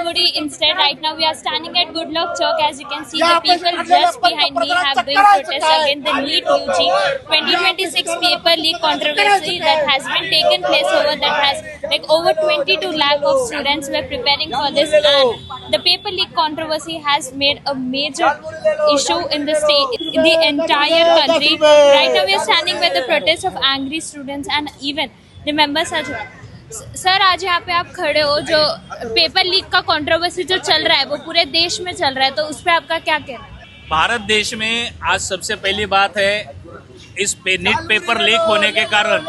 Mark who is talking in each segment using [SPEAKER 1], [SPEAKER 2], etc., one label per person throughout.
[SPEAKER 1] Jalmuri instead. Right now we are standing at Goodluck Chowk. As you can see, the people just behind me have been protest against the NEET UG 2026 paper leak controversy that has been taken place that has like over 22 lakh of students were preparing for this, and the paper leak controversy has made a major issue in the state, in the entire country. Right now we are standing with the protest of angry students and even the members are. Sir, आज यहाँ पे आप खड़े हो, जो paper leak का controversy जो चल रहा है वो पूरे देश में चल रहा है, तो उस पर आपका क्या कहना है?
[SPEAKER 2] भारत देश में आज सबसे पहली बात है, इस नीट पेपर लीक होने के कारण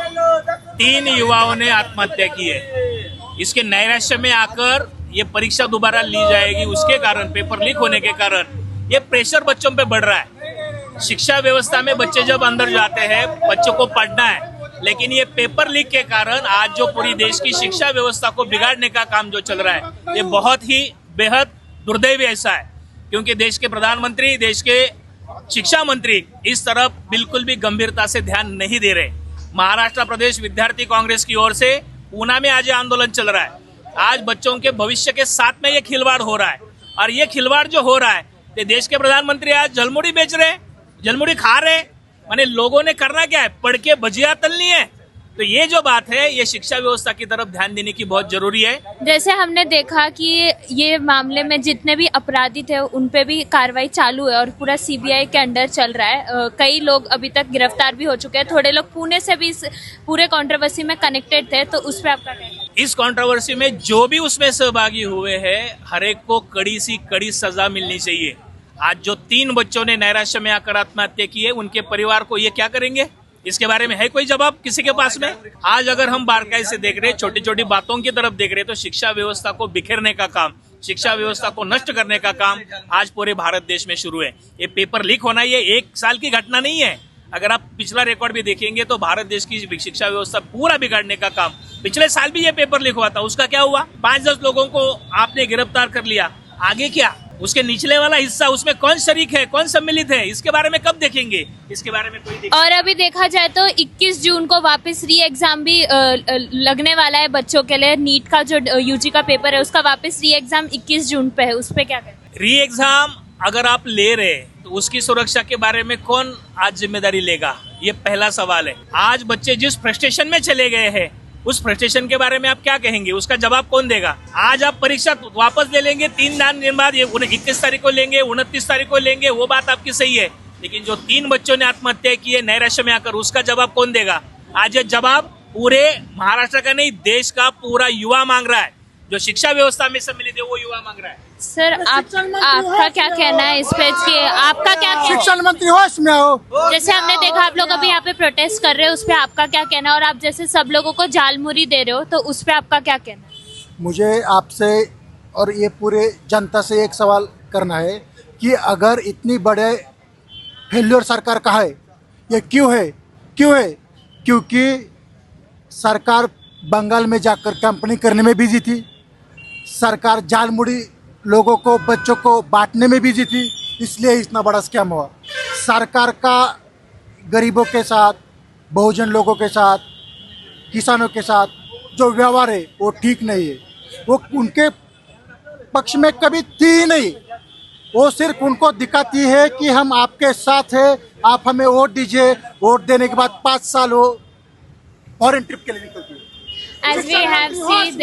[SPEAKER 2] 3 युवाओं ने आत्महत्या की है। इसके नैराश्य में आकर ये परीक्षा दोबारा ली जाएगी, उसके कारण पेपर लीक होने के कारण ये प्रेशर बच्चों पे बढ़ रहा है। शिक्षा व्यवस्था में बच्चे जब अंदर जाते हैं, बच्चों को पढ़ना है, लेकिन ये पेपर लीक के कारण आज जो पूरी देश की शिक्षा व्यवस्था को बिगाड़ने का काम जो चल रहा है, ये बहुत ही बेहद दुर्दैवी ऐसा है, क्योंकि देश के प्रधानमंत्री, देश के शिक्षा मंत्री इस तरफ बिल्कुल भी गंभीरता से ध्यान नहीं दे रहे। महाराष्ट्र प्रदेश विद्यार्थी कांग्रेस की ओर से ऊना में आज आंदोलन चल रहा है। आज बच्चों के भविष्य के साथ में ये खिलवाड़ हो रहा है, और ये खिलवाड़ जो हो रहा है, तो देश के प्रधानमंत्री आज जलमुड़ी बेच रहे, जलमुड़ी खा रहे, माने लोगों ने करना क्या है, पढ़ के भजिया तलनी है। तो ये जो बात है, ये शिक्षा व्यवस्था की तरफ ध्यान देने की बहुत जरूरी है।
[SPEAKER 1] जैसे हमने देखा कि ये मामले में जितने भी अपराधी थे उन पे भी कार्रवाई चालू है और पूरा सीबीआई के अंडर चल रहा है। कई लोग अभी तक गिरफ्तार भी हो चुके हैं, थोड़े लोग पुणे से भी इस पूरे कंट्रोवर्सी में कनेक्टेड थे, तो उस पर आपका क्या कहना है?
[SPEAKER 2] इस कंट्रोवर्सी में जो भी उसमें सहभागी हुए हैं, हर एक को कड़ी सी कड़ी सजा मिलनी चाहिए। आज जो 3 बच्चों ने नैराश्य में आकर आत्महत्या की है, उनके परिवार को ये क्या करेंगे, इसके बारे में है कोई जवाब किसी के पास में? आज अगर हम बारकाई से देख रहे, छोटी छोटी बातों की तरफ देख रहे, तो शिक्षा व्यवस्था को बिखेरने का काम, शिक्षा व्यवस्था को नष्ट करने का काम आज पूरे भारत देश में शुरू है। ये पेपर लीक होना ये 1 साल की घटना नहीं है। अगर आप पिछला रिकॉर्ड भी देखेंगे तो भारत देश की शिक्षा व्यवस्था पूरा बिगाड़ने का काम, पिछले साल भी ये पेपर लीक हुआ था, उसका क्या हुआ? 5-10 लोगों को आपने गिरफ्तार कर लिया, आगे क्या? उसके निचले वाला हिस्सा, उसमें कौन शरीक है, कौन सम्मिलित है, इसके बारे में कब देखेंगे? इसके बारे में कोई
[SPEAKER 1] और अभी देखा जाए तो 21 जून को वापस री एग्जाम भी लगने वाला है बच्चों के लिए। नीट का जो यूजी का पेपर है उसका वापस री एग्जाम 21 जून पे है, उस पे क्या कहें?
[SPEAKER 2] री एग्जाम अगर आप ले रहे तो उसकी सुरक्षा के बारे में कौन आज जिम्मेदारी लेगा, ये पहला सवाल है। आज बच्चे जिस फ्रस्ट्रेशन में चले गए हैं, उस फ्रस्ट्रेशन के बारे में आप क्या कहेंगे, उसका जवाब कौन देगा? आज आप परीक्षा वापस ले लेंगे 3 दिन बाद, ये 21 तारीख को लेंगे, 29 तारीख को लेंगे, वो बात आपकी सही है, लेकिन जो 3 बच्चों ने आत्महत्या की है नैराश्य में आकर, उसका जवाब कौन देगा? आज ये जवाब पूरे महाराष्ट्र का नहीं, देश का पूरा युवा मांग रहा है। जो शिक्षा व्यवस्था में सम्मिलित है वो युवा मांग रहा है।
[SPEAKER 1] सर, आपका क्या कहना है इस पे कि आपका क्या
[SPEAKER 3] शिक्षा मंत्री हो इसमें हो?
[SPEAKER 1] जैसे हमने देखा आप लोग अभी यहाँ पे प्रोटेस्ट कर रहे हो, उस पे आपका क्या कहना है? और आप जैसे सब लोगों को जालमुरी दे रहे हो, तो उस पे आपका क्या कहना है?
[SPEAKER 3] मुझे आपसे और ये पूरे जनता से एक सवाल करना है कि अगर इतनी बड़े फेल्योर सरकार का है, ये क्यों है? क्योंकि सरकार बंगाल में जाकर कंपनी करने में बिजी थी, सरकार जालमुड़ी लोगों को, बच्चों को बांटने में बिजी थी, इसलिए इतना बड़ा स्कैम हुआ। सरकार का गरीबों के साथ, बहुजन लोगों के साथ, किसानों के साथ जो व्यवहार है वो ठीक नहीं है। वो उनके पक्ष में कभी थी ही नहीं। वो सिर्फ उनको दिखाती है कि हम आपके साथ हैं, आप हमें वोट दीजिए, वोट देने के बाद 5 साल वो फॉरेन ट्रिप के लिए निकलती है।
[SPEAKER 1] As we have seen,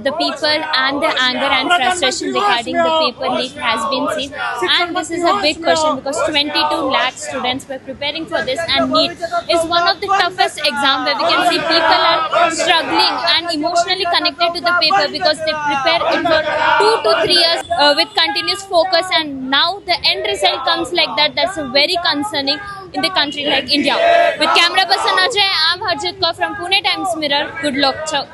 [SPEAKER 1] the people and the anger and frustration regarding the paper leak has been seen, and this is a big question because 22 lakh students were preparing for this, and NEET is one of the toughest exam where we can see people are struggling and emotionally connected to the paper because they prepare it for 2 to 3 years with continuous focus, and now the end result comes like that. That's a very concerning in the country like India. With camera person Ajay, I'm Harjit Kaur from Pune Times Mirror. Good luck. Ciao.